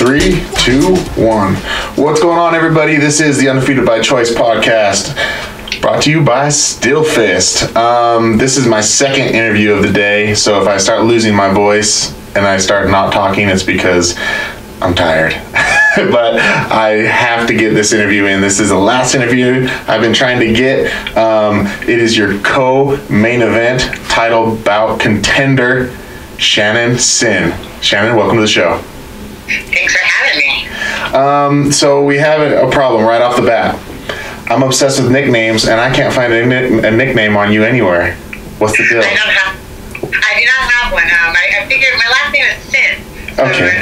3, 2, 1. What's going on, everybody? This is the Undefeated by Choice podcast, brought to you by Stillfist. This is my second interview of the day, so if I start losing my voice and I start not talking, it's because I'm tired. But I have to get this interview in. This is the last interview I've been trying to get. It is your co-main event title bout contender, Shannon Sinn. Shannon, welcome to the show. Thanks for having me. So we have a problem right off the bat. I'm obsessed with nicknames, and I can't find a nickname on you anywhere. What's the deal? I do not have one. I figured my last name is Sinn. So okay.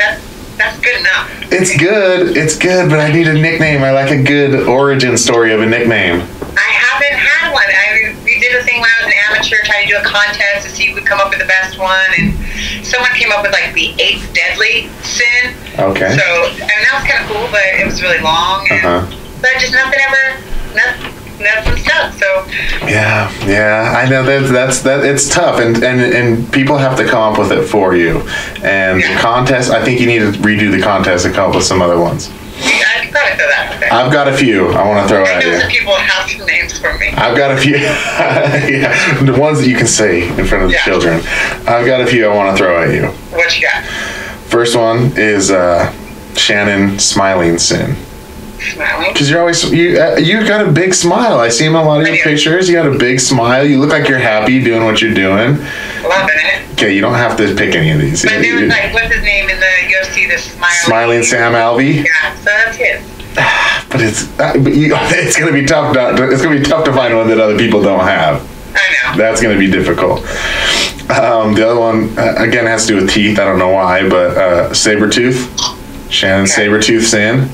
That's good enough. It's good, but I need a nickname. I like a good origin story of a nickname. I haven't had one. We did a thing when I was an amateur, trying to do a contest to see who would come up with the best one, and someone came up with like the 8th deadly sin. Okay. So, I mean, that was kind of cool, but it was really long, and but just nothing stuck. So. Yeah, I know that's it's tough, and people have to come up with it for you. And the contest, I think you need to redo the contest and come up with some other ones. I could probably throw that out there. I've got a few I want to throw at you. I know some people have some names for me. I've got a few. Yeah, the ones that you can say in front of the children. I've got a few I want to throw at you. What you got? First one is Shannon Smiling Sinn. Smiling? Because you're always you got a big smile. I see him in a lot of your pictures. You got a big smile. You look like you're happy doing what you're doing. Loving it. Okay, you don't have to pick any of these. But there was like, what's his name in the UFC? The Smiling Sam Alvey. Yeah, so that's his. But it's gonna be tough. It's gonna be tough to find one that other people don't have. I know. That's gonna be difficult. The other one again has to do with teeth. I don't know why, but Sabretooth, Shannon Sabretooth Sinn.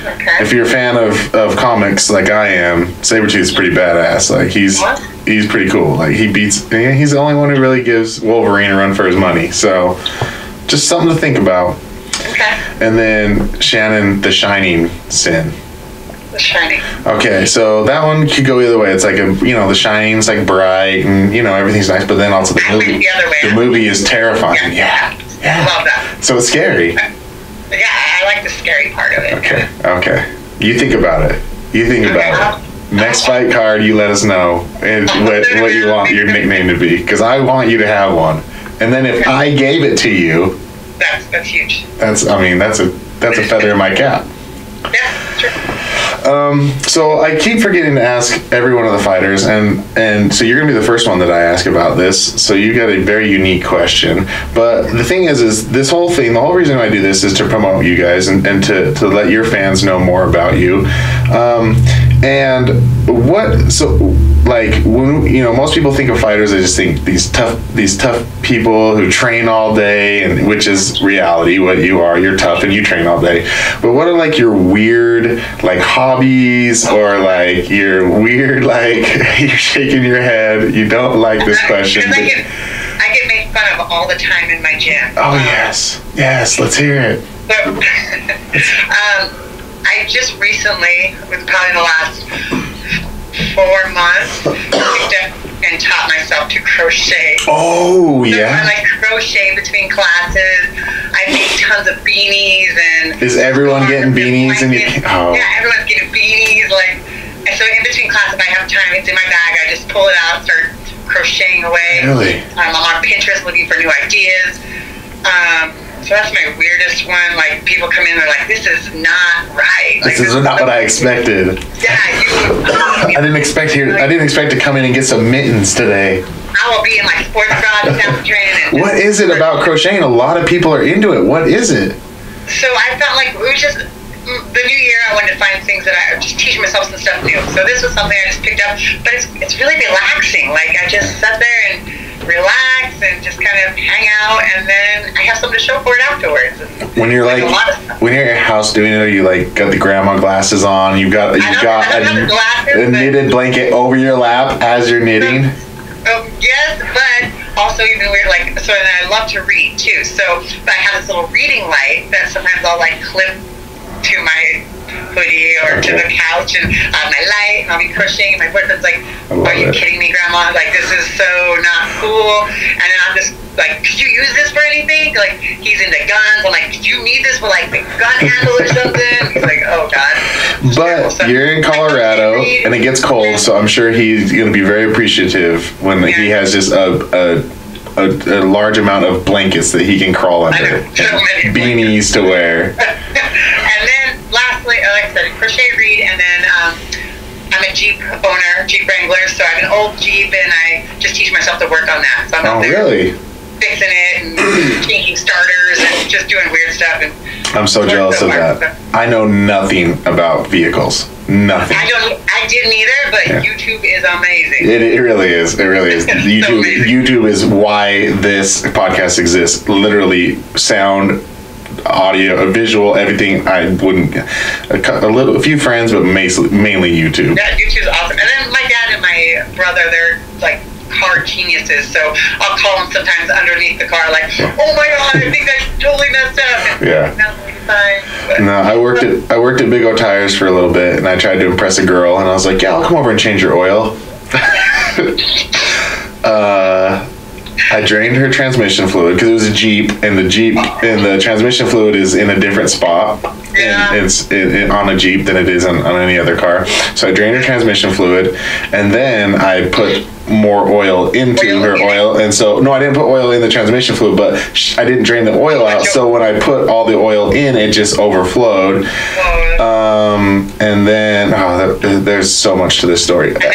Okay. If you're a fan of comics like I am, Sabretooth's pretty badass. Like he's pretty cool. Like he's the only one who really gives Wolverine a run for his money. So just something to think about. Okay. And then Shannon the Shining Sinn. The Shining. Okay, so that one could go either way. It's like the Shining's like bright and everything's nice, but then also the movie is terrifying. Yeah. Love that. So it's scary. Yeah, I like the scary part of it. Okay. You think about it. Next fight card, you let us know what you want your nickname to be, because I want you to have one. And then if I gave it to you, that's huge. That's a feather in my cap. Yeah, sure. So I keep forgetting to ask every one of the fighters, and so you're gonna be the first one that I ask about this. So you got a very unique question. But the thing is this whole thing, the whole reason I do this is to promote you guys and to let your fans know more about you. When most people think of fighters, they just think these tough people who train all day, and which is reality. What you are, you're tough and you train all day. But what are like your weird like hobbies, or like your weird you're shaking your head? You don't like this question. I get made fun of all the time in my gym. Oh yes, let's hear it. So, I just recently, with probably the last 4 months, picked up and taught myself to crochet. Oh, so yeah. I like crochet between classes. I make tons of beanies and. Is everyone getting beanies? Yeah, everyone's getting beanies. And so in between classes, if I have time, it's in my bag. I just pull it out, start crocheting away. Really? I'm on Pinterest looking for new ideas. So that's my weirdest one. Like, people come in, they're like, this is not right. This is not what I expected. Yeah, I didn't expect to come in and get some mittens today. I will be in like sports bras and training. What is it about crocheting? A lot of people are into it. What is it? So I felt like it was just the new year. I wanted to find things that I just teach myself some stuff new. So this was something I just picked up, but it's really relaxing. Like, I just sat there and relax and just kind of hang out, and then I have something to show for it afterwards. When you're when you're at your house doing it, you like got the grandma glasses on, you've got a knitted blanket over your lap as you're knitting. Yes, but also even weird, and I love to read too. So, but I have this little reading light that sometimes I'll clip to my hoodie or to the couch and my light, and I'll be crocheting. And my boyfriend's like, "Are you kidding me, Grandma? Like, this is so not cool." And then I'm just like, "Could you use this for anything?" Like, he's into guns. I'm like, "Did you need this for like the gun handle or something?" He's like, "Oh God." But so, you're in Colorado and it gets cold, so I'm sure he's going to be very appreciative when he has just a large amount of blankets that he can crawl under, beanies to wear. And then lastly, like I said, crochet, read, and then I'm a Jeep owner, Jeep Wrangler, so I have an old Jeep, and I just teach myself to work on that. So I'm out there fixing it and changing starters and just doing weird stuff. And I'm so jealous of that. I know nothing about vehicles. Nothing. I didn't either, but YouTube is amazing. It really is. It really is. YouTube is why this podcast exists. Literally, sound, audio, visual, everything. I wouldn't. A few friends, but mainly YouTube. Yeah, YouTube's awesome. And then my dad and my brother, they're like car geniuses, so I'll call them sometimes underneath the car, like, "Oh my God, I think I totally messed up." And no, fine. But, no, I worked at Big O Tires for a little bit, and I tried to impress a girl, and I was like, "Yeah, I'll come over and change your oil." I drained her transmission fluid because it was a Jeep, and the transmission fluid is in a different spot. Yeah. And it's on a Jeep than it is on any other car. So I drained her transmission fluid, and then I put more oil into her oil. And so, no, I didn't put oil in the transmission fluid, but I didn't drain the oil out. So when I put all the oil in, it just overflowed. And then, there's so much to this story. And then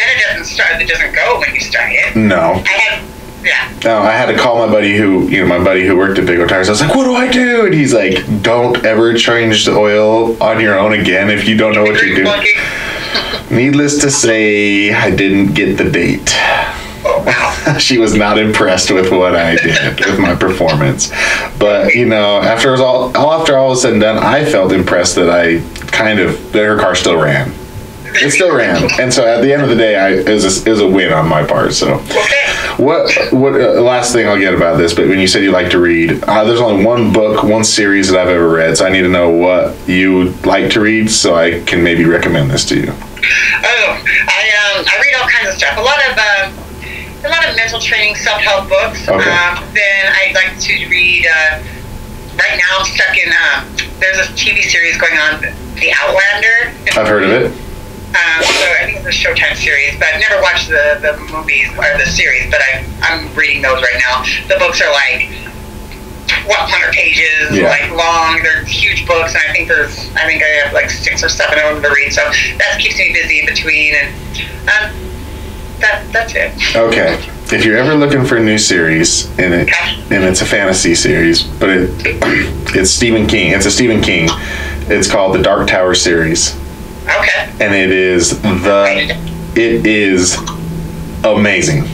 it doesn't go when you start it. No. I had to call my buddy who worked at Big O Tires. I was like, "What do I do?" And he's like, "Don't ever change the oil on your own again if you don't know what you're doing." Needless to say, I didn't get the date. Oh, wow. She was not impressed with what I did, with my performance. But, after all was said and done, I felt impressed that that her car still ran. It still ran, and so at the end of the day, it was a win on my part. So, what last thing I'll get about this? But when you said you like to read, there's only one series that I've ever read, so I need to know what you like to read, so I can maybe recommend this to you. I read all kinds of stuff. A lot of mental training, self-help books. Okay. Then I like to read. Right now, I'm stuck in. There's a TV series going on, The Outlander. I've heard of it. So I think it's a Showtime series, but I've never watched the movies or the series, but I'm reading those right now. The books are like 100 pages, like long. They're huge books, and I think I have like 6 or 7 of them to read. So that keeps me busy in between, and that's it. Okay. If you're ever looking for a new series, and it's a fantasy series, but it's Stephen King. It's a Stephen King. It's called the Dark Tower series. Okay. And it is amazing.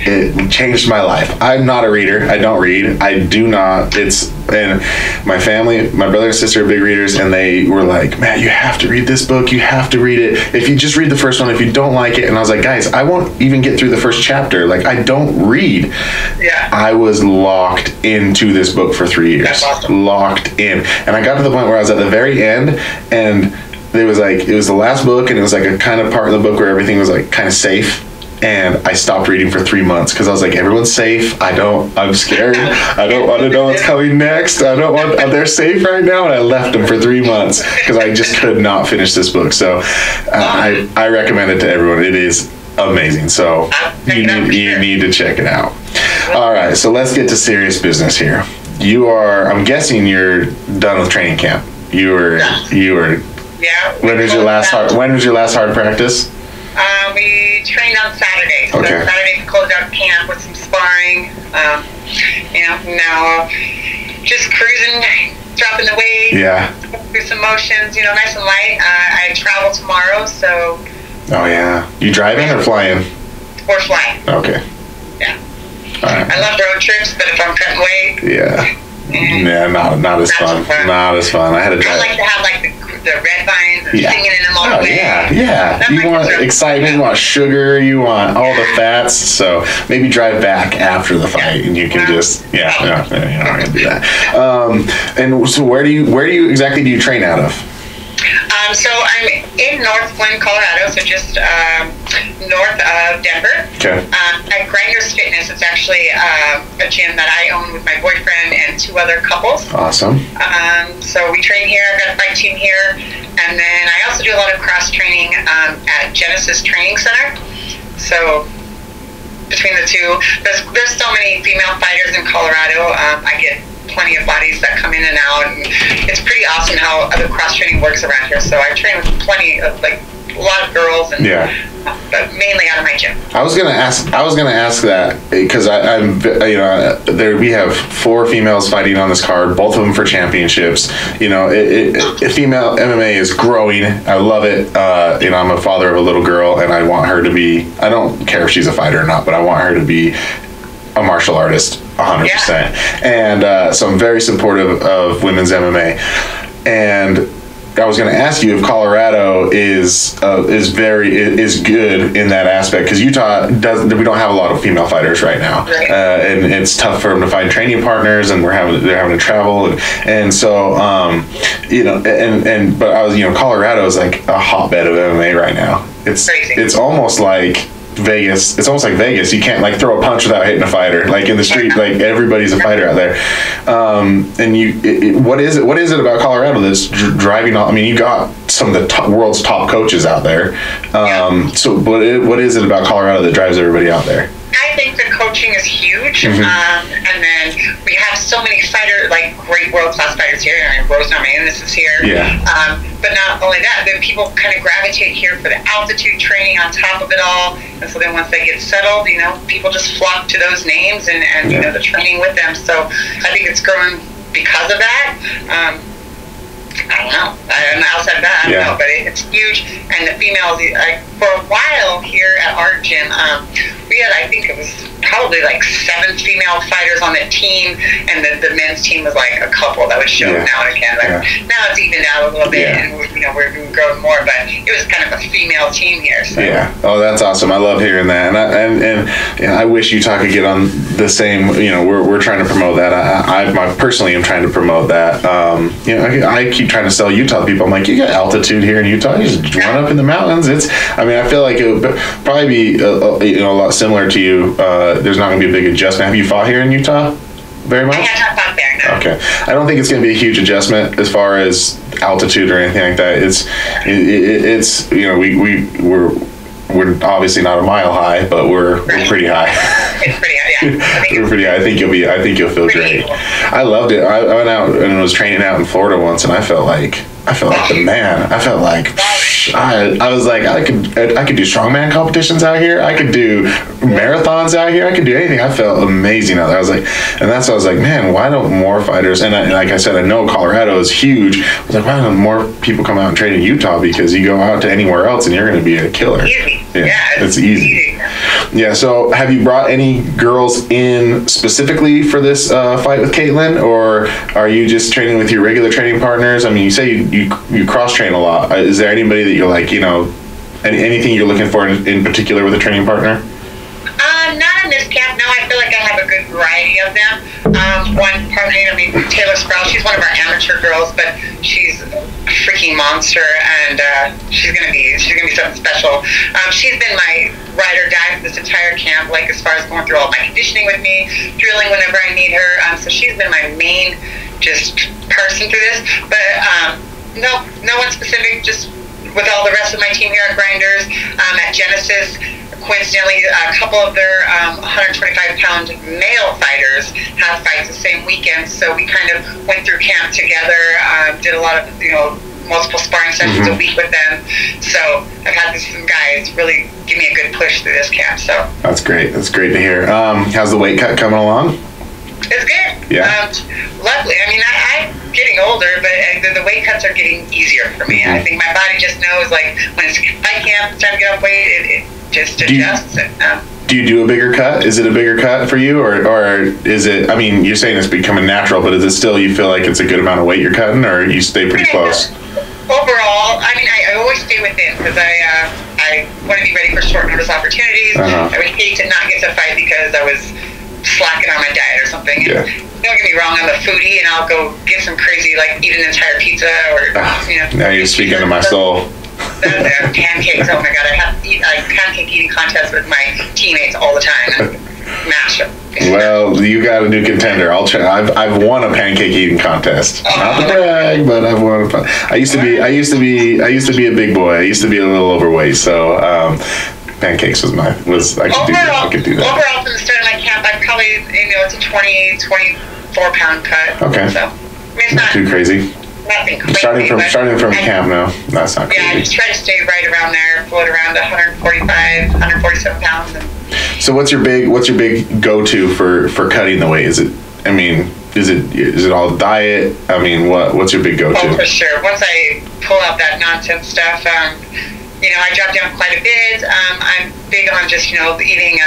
It changed my life. I'm not a reader. I don't read. I do not. And my family, my brother and sister are big readers, and they were like, "Matt, you have to read this book. You have to read it. If you just read the first one, if you don't like it." And I was like, "Guys, I won't even get through the first chapter. Like, I don't read." Yeah. I was locked into this book for 3 years. That's awesome. Locked in. And I got to the point where I was at the very end, and it was the last book, and it was like a kind of part of the book where everything was like kind of safe. And I stopped reading for 3 months because I was like, everyone's safe. I'm scared. I don't want to know what's coming next. They're safe right now. And I left them for 3 months because I just could not finish this book. So I recommend it to everyone. It is amazing. So you need to check it out. All right. So let's get to serious business here. I'm guessing you're done with training camp. You were. Yeah. When was your last hard practice? We trained on Saturday. So Okay. Saturday we closed out camp with some sparring. Now just cruising, dropping the weight. Yeah. Do some motions, nice and light. I travel tomorrow, so. Oh yeah. You driving or flying? Or flying. Okay. Yeah. All right. I love road trips, but if I'm cutting weight. Yeah. Yeah, not as fun. Not as fun. I had to drive. I like to have like the red vines and singing in them all the way. Yeah. You want excitement, you want sugar, you want all the fats. So maybe drive back after the fight, and you can just you're not gonna do that. And so where do you exactly train out of? So I'm in North Glen, Colorado, so just north of Denver. Okay. At Grinders Fitness, it's actually a gym that I own with my boyfriend and 2 other couples. Awesome. So we train here. I've got a fight team here. And then I also do a lot of cross training at Genesis Training Center. So between the two, there's so many female fighters in Colorado. I get plenty of bodies that come in and out, and it's pretty awesome how the cross training works around here. So I train with plenty of a lot of girls, and but mainly out of my gym. I was gonna ask that because I'm we have 4 females fighting on this card, both of them for championships. Female MMA is growing. I love it. I'm a father of a little girl, and I want her to be. I don't care if she's a fighter or not, but I want her to be a martial artist 100%. And so I'm very supportive of women's MMA. And I was going to ask you if Colorado is good in that aspect, because Utah we don't have a lot of female fighters right now, and it's tough for them to find training partners, and they're having to travel, and so but I was Colorado is like a hotbed of MMA right now. It's crazy. It's almost like Vegas. It's almost like Vegas. You can't like throw a punch without hitting a fighter. Like in the street, like everybody's a fighter out there. And what is it about Colorado that's driving all? I mean, you got some of the world's top coaches out there. So what is it about Colorado that drives everybody out there? I think the coaching is huge, and then we have so many great world-class fighters here. I mean, Rose Namajunas is here. But not only that, then people kind of gravitate here for the altitude training on top of it all. And so then once they get settled, people just flock to those names and the training with them. So I think it's growing because of that. I don't know. Outside of that, I don't know, but it's huge. And the females, for a while here at our gym, we had, I think it was probably 7 female fighters on the team, and the men's team was a couple that would show now and again. Now it's evened out a little bit, and we're growing more, but it was kind of a female team here. So. Yeah. Oh, that's awesome. I love hearing that, and I wish Utah could get on the same. We're trying to promote that. I personally am trying to promote that. I keep trying to sell Utah to people. I'm like, you got altitude here in Utah. You just run up in the mountains. I feel like it would probably be a lot similar to you. There's not going to be a big adjustment. Have you fought here in Utah very much? I have not fought there, no. Okay. I don't think it's going to be a huge adjustment as far as altitude or anything like that. We're obviously not a mile high, but we're pretty high. It's pretty high, yeah. We're pretty high. I think you'll feel great. Cool. I loved it. I went out and was training out in Florida once, and I felt like the man. I felt like I was like I could do strongman competitions out here. I could do marathons out here. I could do anything. I felt amazing out there. I was like, and that's why I was like, man, why don't more fighters? And like I said, I know Colorado is huge. I was like, why don't more people come out and train in Utah? Because you go out to anywhere else and you're going to be a killer. Easy. Yeah, it's easy. Yeah. So, have you brought any girls in specifically for this fight with Kaytlin, or are you just training with your regular training partners? I mean, you say you cross train a lot. Is there anybody that you're like, anything you're looking for in particular with a training partner? Not in this camp. No, I feel like I have a good variety of them. One partner, Taylor Sproul, she's one of our amateur girls, but she's a freaking monster, and she's gonna be something special. She's been my ride or die for this entire camp, as far as going through all my conditioning with me, drilling whenever I need her. So she's been my main just person through this. But no one specific. Just with all the rest of my team here at Grinders, at Genesis. Coincidentally, a couple of their 125-pound male fighters have fights the same weekend, so we kind of went through camp together, did a lot of multiple sparring sessions a week with them. So I've had some guys really give me a good push through this camp. So that's great. That's great to hear. How's the weight cut coming along? It's good. Yeah. Luckily, I'm getting older, but the weight cuts are getting easier for me. I think my body just knows, when it's fight camp, it's time to get off weight, it just adjusts. Do you do a bigger cut? Is it a bigger cut for you, or is it? You're saying it's becoming natural, but is it still you feel like it's a good amount of weight you're cutting, or you stay pretty close? Overall, I always stay within because I want to be ready for short notice opportunities. I would hate to not get to fight because I was slacking on my diet or something. And Yeah. don't get me wrong, I'm a foodie, and I'll go get some crazy, like, eat an entire pizza or, Now you're speaking to my soul. Pancakes, oh my God, I have pancake eating contests with my teammates all the time. Master. Well, you got a new contender. I'll try. I've won a pancake eating contest. Not to brag, but I've won. I used to be a big boy. I used to be a little overweight, so pancakes I could do that. Overall, from the start of my camp, I probably, it's a 24 pound cut. Okay. So it's not too crazy. Nothing crazy. Starting from camp now. That's not crazy. Yeah, I just try to stay right around there, float around 145, 147 pounds. So what's your big go-to for cutting the weight? Is it all diet? I mean, what's your big go-to? Oh, for sure. Once I pull out that nonsense stuff, I drop down quite a bit. I'm big on just, eating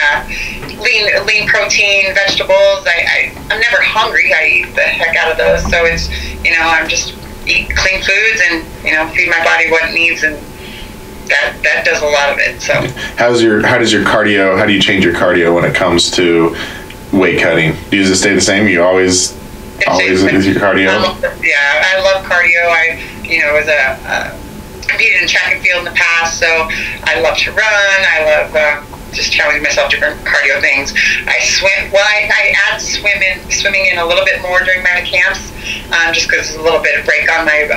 lean protein, vegetables. I'm never hungry. I eat the heck out of those. So it's, I'm just eat clean foods and, feed my body what it needs, and that does a lot of it. So how do you change your cardio when it comes to weight cutting? Does it stay the same? You always with your cardio? Yeah, I love cardio. I was competed in track and field in the past, so I love to run. I love just challenging myself, different cardio things. I swim. Well, I add swimming in a little bit more during my camps, just because it's a little bit of break on my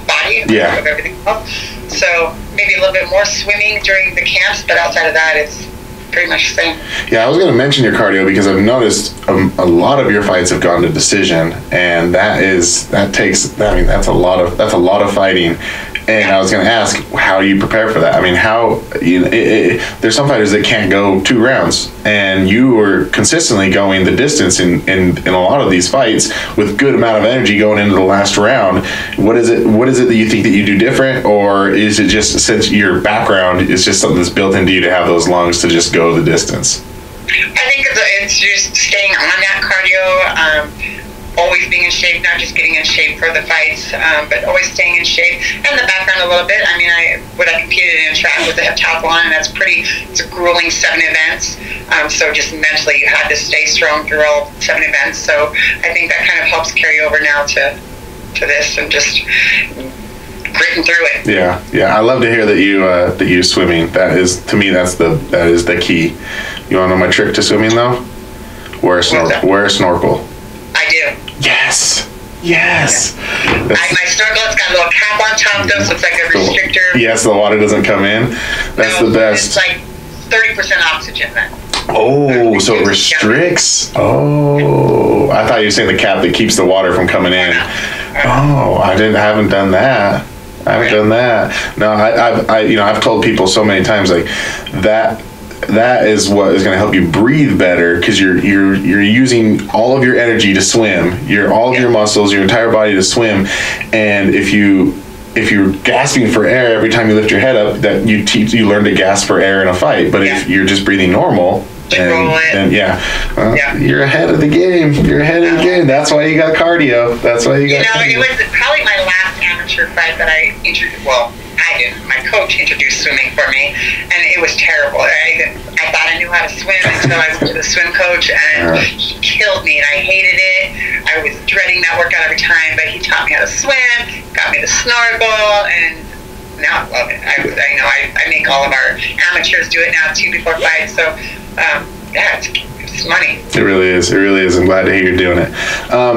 body of everything else. So maybe a little bit more swimming during the camps, but outside of that, it's pretty much the same. Yeah, I was going to mention your cardio because I've noticed a lot of your fights have gone to decision, and that's a lot of fighting. And I was going to ask, how do you prepare for that? I mean, there's some fighters that can't go 2 rounds, and you were consistently going the distance in a lot of these fights with good amount of energy going into the last round. What is it that you think that you do different, or is it just, since your background is just something that's built into you to have those lungs to just go the distance? I think it's just staying on that cardio. Always being in shape, not just getting in shape for the fights, but always staying in shape. And the background a little bit. I mean, I competed in a track with the heptathlon, and it's a grueling 7 events. So just mentally, you had to stay strong through all 7 events. So I think that kind of helps carry over now to this, and just gritting through it. Yeah. I love to hear that you swimming. That is, to me, that is the key. You want to know my trick to swimming though? Wear a snorkel. I do. Yes. Yeah. My snorkel, it's got a little cap on top though, so it's like a restrictor. Yes, the water doesn't come in. That's the best. It's like 30% oxygen then. Oh, so it restricts. Oh, I thought you were saying the cap that keeps the water from coming in. Oh, I haven't done that. No, I've told people so many times, like, that is what is going to help you breathe better, because you're using all of your energy to swim, all of your muscles, your entire body to swim, and if you're gasping for air every time you lift your head up, that you learn to gasp for air in a fight. But if you're just breathing normal, then you're ahead of the game. That's why you got cardio. It was probably my last amateur fight that I introduced. Well, I didn't. My coach introduced swimming for me, and it was terrible. I thought I knew how to swim until I went to the swim coach, and he killed me, and I hated it. I was dreading that workout every time, but he taught me how to swim, got me the snorkel, and now I love it. I make all of our amateurs do it now too before fights. So it's money. It really is. I'm glad to hear you're doing it. I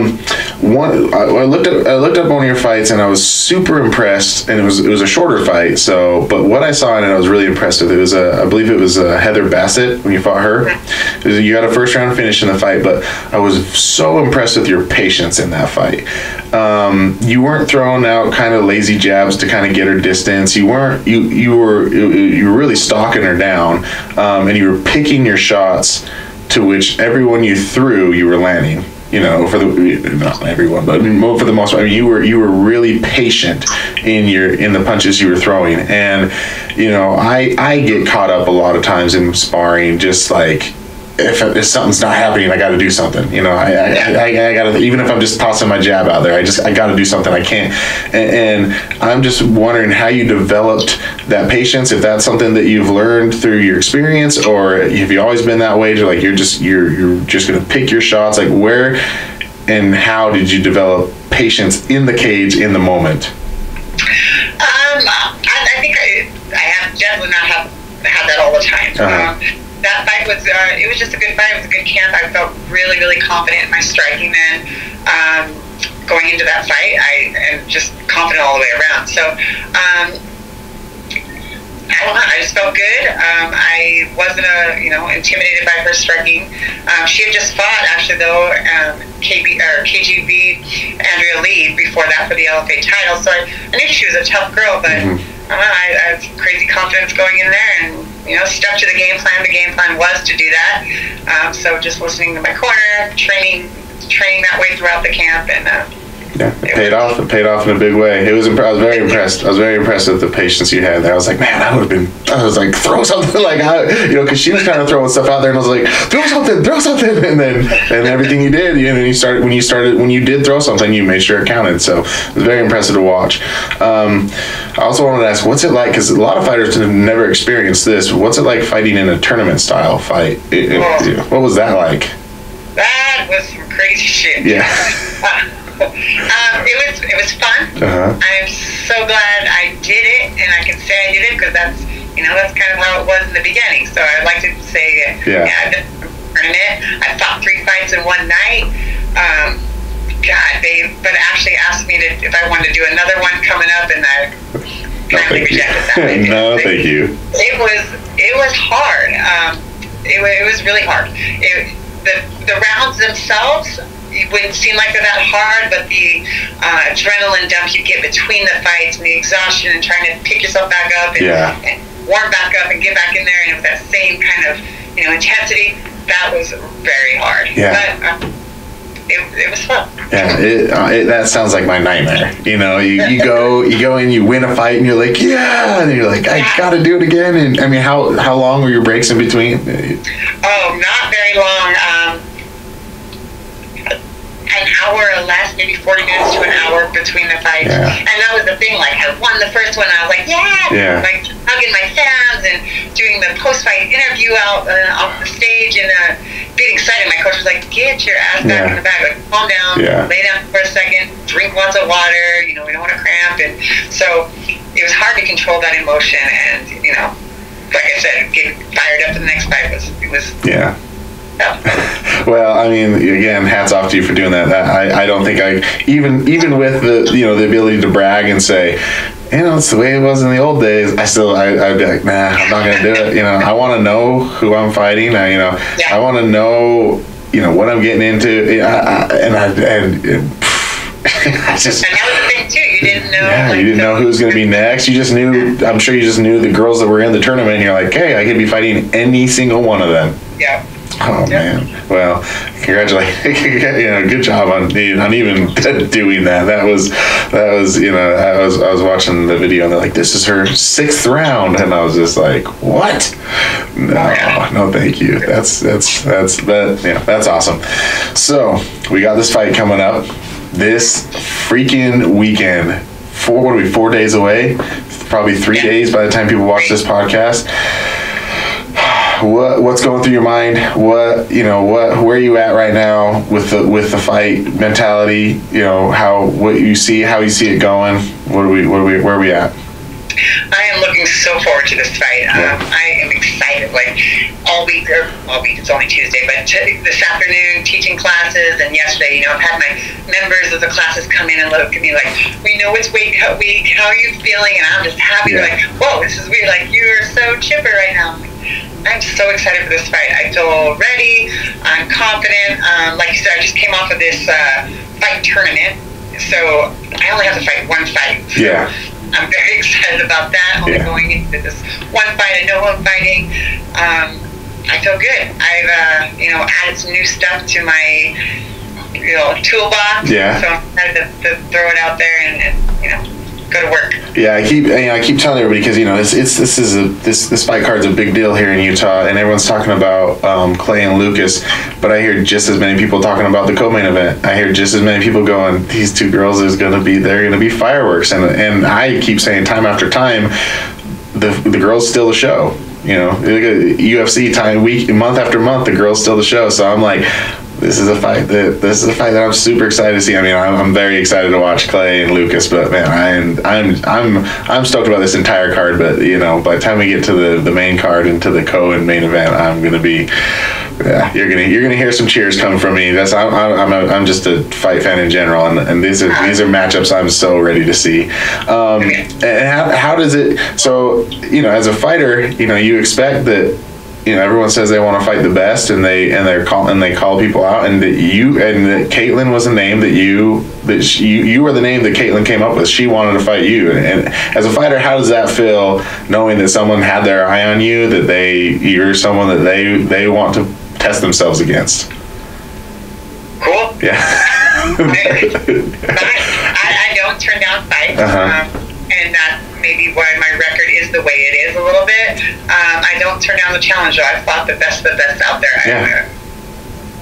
looked up one of your fights, and I was super impressed. And it was a shorter fight. So, but what I saw in it, I was really impressed with. It was I believe it was Heather Bassett when you fought her. You got a first round finish in the fight, but I was so impressed with your patience in that fight. You weren't throwing out kind of lazy jabs to kind of get her distance. You were really stalking her down, and you were picking your shots, to which everyone you threw, you were landing. Not everyone, but for the most part, you were really patient in the punches you were throwing. And I get caught up a lot of times in sparring, just like if something's not happening, I got to do something. You know, I got to, even if I'm just tossing my jab out there, I got to do something. I can't. And I'm just wondering how you developed that patience, if that's something that you've learned through your experience, or have you always been that way? Like you're just going to pick your shots. Like where and how did you develop patience in the cage in the moment? I think I have definitely not had that all the time. That fight was, it was just a good fight. It was a good camp. I felt really, really confident in my striking then. Going into that fight, I am just confident all the way around. So, I don't know, I just felt good. I wasn't, intimidated by her striking. She had just fought, actually, though, KGB Andrea Lee before that for the LFA title. So I knew she was a tough girl, but I had crazy confidence going in there and, stuck to the game plan. The game plan was to do that. So just listening to my corner, training that way throughout the camp, and it paid off. It paid off in a big way. I was very impressed. I was very impressed with the patience you had there. I was like, man, I was like, throw something, like, because she was kind of throwing stuff out there, and I was like, throw something, and everything you did, when you did throw something, you made sure it counted. So it was very impressive to watch. I also wanted to ask, what's it like? Because a lot of fighters have never experienced this. What's it like fighting in a tournament style fight? What was that like? That was some crazy shit. Yeah. It was fun. I'm so glad I did it, and I can say I did it because that's kind of how it was in the beginning. So I'd like to say, I did a tournament. I fought 3 fights in one night. They actually asked me if I wanted to do another one coming up, and I kindly rejected that. No, thank you. It was hard. It was really hard. The rounds themselves, it wouldn't seem like they're that hard, but the adrenaline dump you get between the fights and the exhaustion and trying to pick yourself back up and warm back up and get back in there, and with that same kind of intensity, that was very hard. Yeah. But it was fun. Yeah, that sounds like my nightmare. You go in, you win a fight, and you're like, yeah, and you're like, I gotta do it again. And I mean, how long were your breaks in between? Oh, not very long. An hour or less, maybe 40 minutes to an hour between the fights. Yeah. And that was the thing, like, I won the first one, I was like, like, hugging my fans and doing the post-fight interview out off the stage and being excited. My coach was like, get your ass back in the bag, like, calm down, lay down for a second, drink lots of water, we don't want to cramp. And so it was hard to control that emotion, and, like I said, getting fired up for the next fight was Well, I mean, again, hats off to you for doing that. I don't think even with the ability to brag and say, it's the way it was in the old days, I'd be like, nah, I'm not gonna do it. I want to know who I'm fighting. I want to know, what I'm getting into. I just, and that was the thing too. You didn't know. Yeah, you didn't know who was going to be next. You just knew. I'm sure you just knew the girls that were in the tournament. And you're like, hey, I could be fighting any single one of them. Yeah. Oh man. Well, congratulations. Good job on even doing that. That was. I was watching the video and they're like, this is her 6th round, and I was just like, what? No, thank you. That's awesome. So we got this fight coming up this freaking weekend. 4 days away? Probably 3 days by the time people watch this podcast. What's going through your mind? Where are you at right now with the fight mentality? How you see it going? Where are we at? I am looking so forward to this fight. I am excited. Like all week, it's only Tuesday, but this afternoon teaching classes, and yesterday, I've had my members of the classes come in and look at me like, we know it's weight cut week. How are you feeling? And I'm just happy. They're like, whoa, this is weird. Like, you're so chipper right now. I'm so excited for this fight. I feel ready. I'm confident. Like you said, I just came off of this fight tournament, so I only have to fight one fight. So I'm very excited about that. Only going into this one fight, I know who I'm fighting. I feel good. I've added some new stuff to my toolbox. So I'm excited to throw it out there and go to work. Yeah, I keep telling everybody, because this fight card's a big deal here in Utah, and everyone's talking about Clay and Lucas, but I hear just as many people talking about the co-main event. I hear just as many people going, these two girls, they're gonna be fireworks, and I keep saying time after time, the girls steal the show. You know, UFC time, month after month, the girls steal the show. So I'm like, this is a fight that I'm super excited to see. I mean, I'm very excited to watch Clay and Lucas, but man, I'm stoked about this entire card. But you know, by the time we get to the main card and to the co and main event, I'm gonna be, you're gonna hear some cheers coming from me. I'm just a fight fan in general, and these are matchups I'm so ready to see. And how does it? So you know, as a fighter, you know, you expect that. You know, everyone says they want to fight the best, and they call people out, and that Kaytlin was the name that you were the name that Kaytlin came up with. She wanted to fight you, and as a fighter, how does that feel, knowing that someone had their eye on you, that you're someone that they want to test themselves against? Cool. Yeah. I don't turn down fights, and that maybe why my record is the way it is a little bit. I don't turn down the challenge, though. I've fought the best out there. Yeah.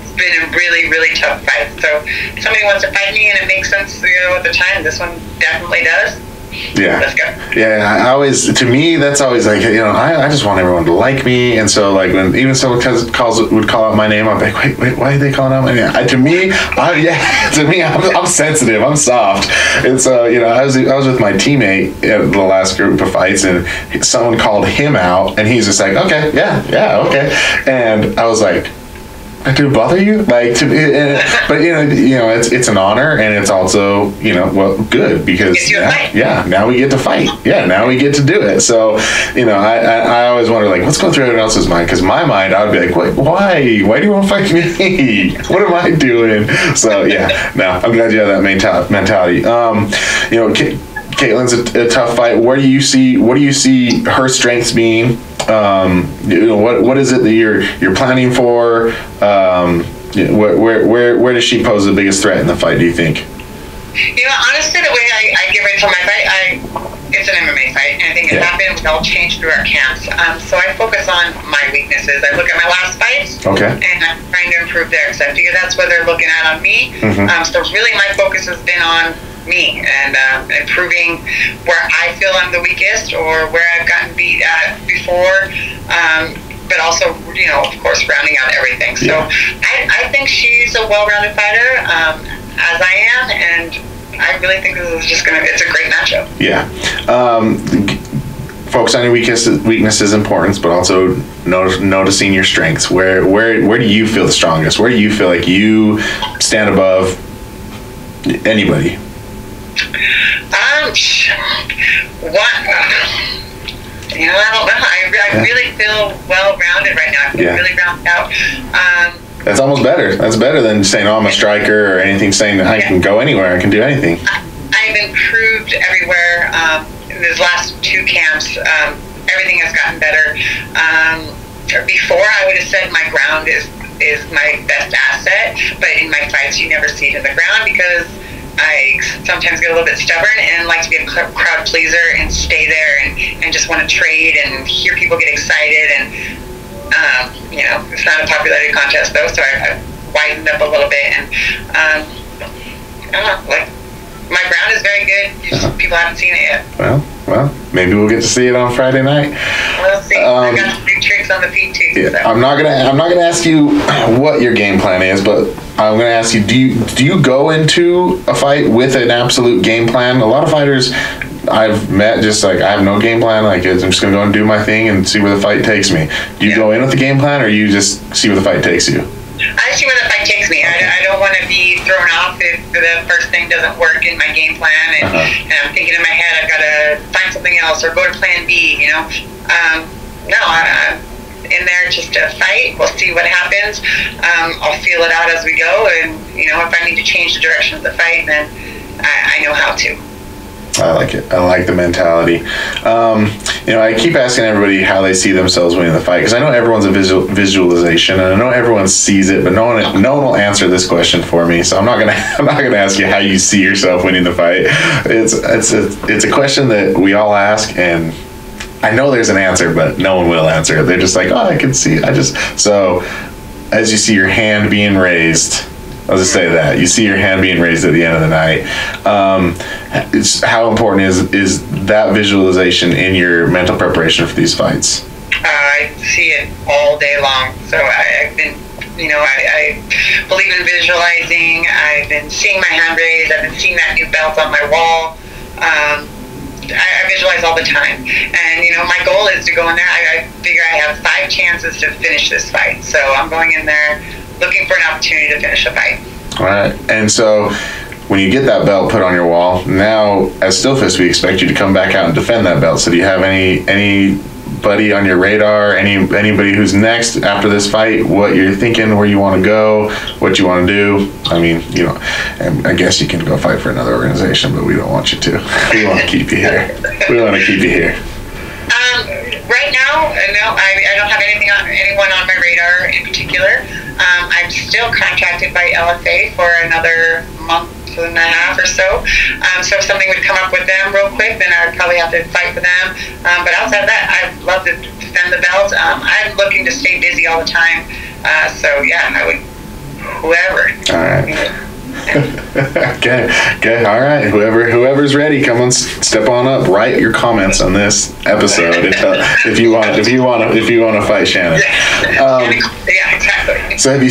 It's been a really, really tough fight. So if somebody wants to fight me and it makes sense, you know, at the time, this one definitely does. Yeah. Let's go. Yeah, to me, that's always like, you know, I just want everyone to like me, and so like when even someone would call out my name, I'm like, wait, why are they calling out my name? To me, I'm sensitive, I'm soft, and so you know, I was with my teammate at the last group of fights, and someone called him out, and he's just like, okay, yeah, okay, and I was like, do it bother you? Like, but you know, it's an honor, and it's also, you know, well, good, because now we get to fight. Yeah, now we get to do it. So, you know, I always wonder, like, what's going through everyone else's mind? Because my mind, I would be like, wait, why do you want to fight me? What am I doing? So yeah, no, I'm glad you have that mentality. You know, Kaytlin's a tough fight. What do you see her strengths being? You know, what is it that you're planning for? Where does she pose the biggest threat in the fight, do you think? You know, honestly, the way I get ready for my fight, it's an MMA fight, and I think it happened. We all changed through our camps. So I focus on my weaknesses. I look at my last fights, and I'm trying to improve there, because I figure that's what they're looking at on me. So really, my focus has been on me and improving where I feel I'm the weakest, or where I've gotten beat at before, but also, you know, of course, rounding out everything. So I think she's a well-rounded fighter, as I am, and I really think this is it's a great matchup. Yeah. Focus on your weaknesses, importance, but also noticing your strengths. Where do you feel the strongest? Where do you feel like you stand above anybody? You know, I don't know. I really feel well-rounded right now. I feel really rounded out. That's almost better. That's better than saying, oh, I'm a striker, or anything, saying that I can go anywhere, I can do anything. I've improved everywhere. In these last two camps, everything has gotten better. Before, I would have said my ground is my best asset, but in my fights, you never see it in the ground, because I sometimes get a little bit stubborn and like to be a crowd pleaser and stay there and just want to trade and hear people get excited, and you know, it's not a popularity contest though, so I widened up a little bit, and I don't know, like, my ground is very good. Just people haven't seen it yet. Well, maybe we'll get to see it on Friday night. We'll see. I got some big tricks on the feet too. Yeah, so. I'm not gonna ask you what your game plan is, but I'm gonna ask you: do you go into a fight with an absolute game plan? A lot of fighters I've met just like, I have no game plan. Like, I'm just gonna go and do my thing and see where the fight takes me. Do you go in with the game plan, or you just see where the fight takes you? I see where the fight takes me. I don't want to be thrown off if the first thing doesn't work in my game plan, and I'm thinking in my head, I've got to find something else or go to plan B, you know. No, I'm in there just to fight. We'll see what happens. I'll feel it out as we go, and, you know, if I need to change the direction of the fight, then I know how to. I like it. I like the mentality. I keep asking everybody how they see themselves winning the fight, because I know everyone's a visualization, and I know everyone sees it, but no one will answer this question for me. So I'm not gonna ask you how you see yourself winning the fight. It's a question that we all ask, and I know there's an answer, but no one will answer. They're just like, oh, I can see. So as you see your hand being raised. I'll just say that. You see your hand being raised at the end of the night. How important is that visualization in your mental preparation for these fights? I see it all day long. So I've been, I believe in visualizing. I've been seeing my hand raised. I've been seeing that new belt on my wall. I visualize all the time. And, my goal is to go in there. I figure I have 5 chances to finish this fight. So I'm going in there looking for an opportunity to finish a fight. All right. And so when you get that belt put on your wall, now as Stillfist, we expect you to come back out and defend that belt. So do you have anybody on your radar, anybody who's next after this fight, what you're thinking, where you want to go, what you want to do? I mean, and I guess you can go fight for another organization, but we don't want you to. We want to keep you here. Right now, no, I don't have anyone on my radar in particular. I'm still contracted by LFA for another month and a half or so. So if something would come up with them real quick, then I would probably have to fight for them. But outside of that, I'd love to defend the belt. I'm looking to stay busy all the time. So yeah, I would, whoever. All right. Okay. All right. Whoever's ready, come on, step on up. Write your comments on this episode if you want to fight Shannon. Yeah, exactly. So have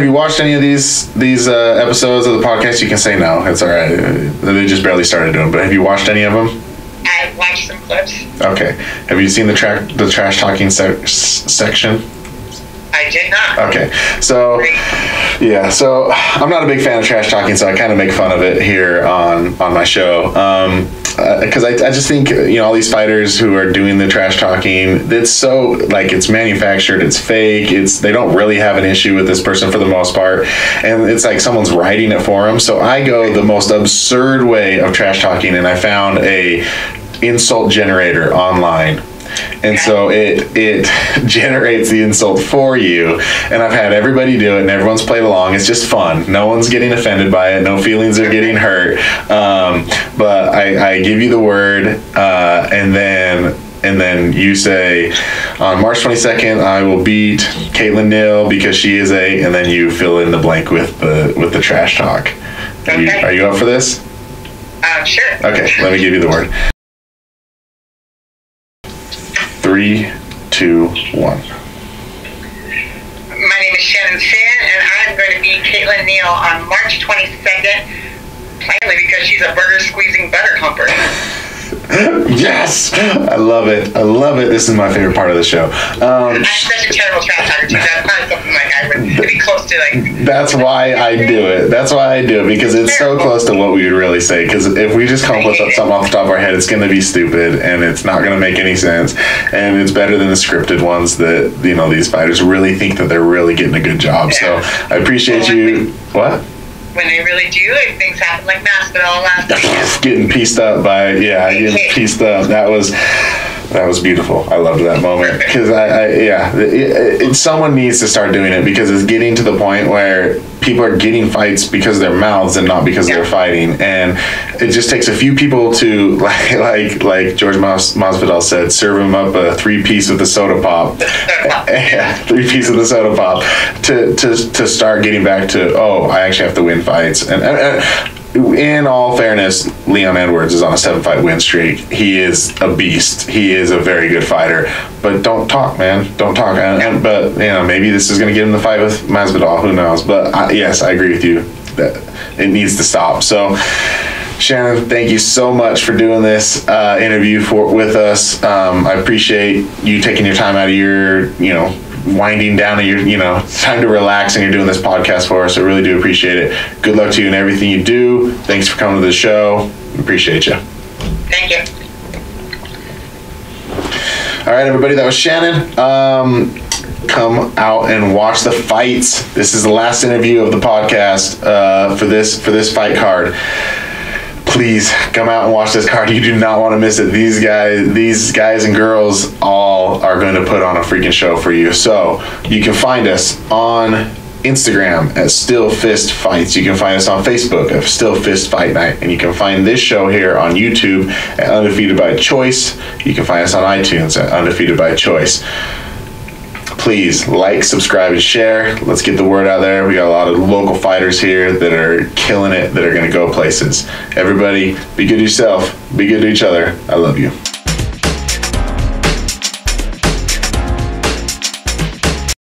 you watched any of these episodes of the podcast? You can say no. It's all right. They just barely started doing. But have you watched any of them? I've watched some clips. Okay. Have you seen the trash talking section? I did not. Okay, so yeah, so I'm not a big fan of trash talking, so I kind of make fun of it here on my show, because I just think all these fighters who are doing the trash talking, it's so it's manufactured, it's fake, they don't really have an issue with this person for the most part, and it's like someone's writing it for them. So I go the most absurd way of trash talking, and I found a insult generator online. And so it generates the insult for you, and I've had everybody do it, and everyone's played along. It's just fun. No one's getting offended by it. No feelings are getting hurt. But I give you the word, and then you say, on March 22nd, I will beat Kaytlin Neil because she is and then you fill in the blank with the trash talk. Okay. Are you up for this? Sure. Okay, let me give you the word. 3, 2, 1. My name is Shannon Sinn, and I'm going to beat Kaytlin Neil on March 22nd, plainly because she's a burger-squeezing butter humper. Yes! I love it. This is my favorite part of the show. I'm such a terrible trash talker, too. That's probably something I would be close to. That's why I do it. Because it's so close to what we would really say. Because if we just come up with something off the top of our head, it's going to be stupid, and it's not going to make any sense. And it's better than the scripted ones that, these fighters really think that they're really getting a good job. Yeah. So I appreciate you. What? When they really do, things happen like Masvidal last weekend. Getting pieced up That was beautiful. I loved that moment because someone needs to start doing it, because it's getting to the point where people are getting fights because of their mouths and not because they're fighting, and it just takes a few people to like George Masvidal said, serve him up a 3-piece with the soda pop. 3-piece of the soda pop to start getting back to, I actually have to win fights. And in all fairness, Leon Edwards is on a 7-fight win streak. He is a beast. He is a very good fighter. But don't talk, man. Don't talk. But maybe this is going to get him the fight with Masvidal. Who knows? But yes, I agree with you that it needs to stop. So, Shannon, thank you so much for doing this interview with us. I appreciate you taking your time out of your, winding down and you're, time to relax, and you're doing this podcast for us. I really do appreciate it. Good luck to you in everything you do. Thanks for coming to the show. Appreciate you. Thank you. All right, everybody, that was Shannon. Come out and watch the fights. This is the last interview of the podcast for this fight card. please come out and watch this card. You do not want to miss it. These guys and girls all are going to put on a freaking show for you. So you can find us on Instagram at Still Fist Fights. You can find us on Facebook at Still Fist Fight Night. And you can find this show here on YouTube at Undefeated by Choice. You can find us on iTunes at Undefeated by Choice. Please like, subscribe, and share. Let's get the word out there. We got a lot of local fighters here that are killing it, that are going to go places. Everybody, be good to yourself. Be good to each other. I love you.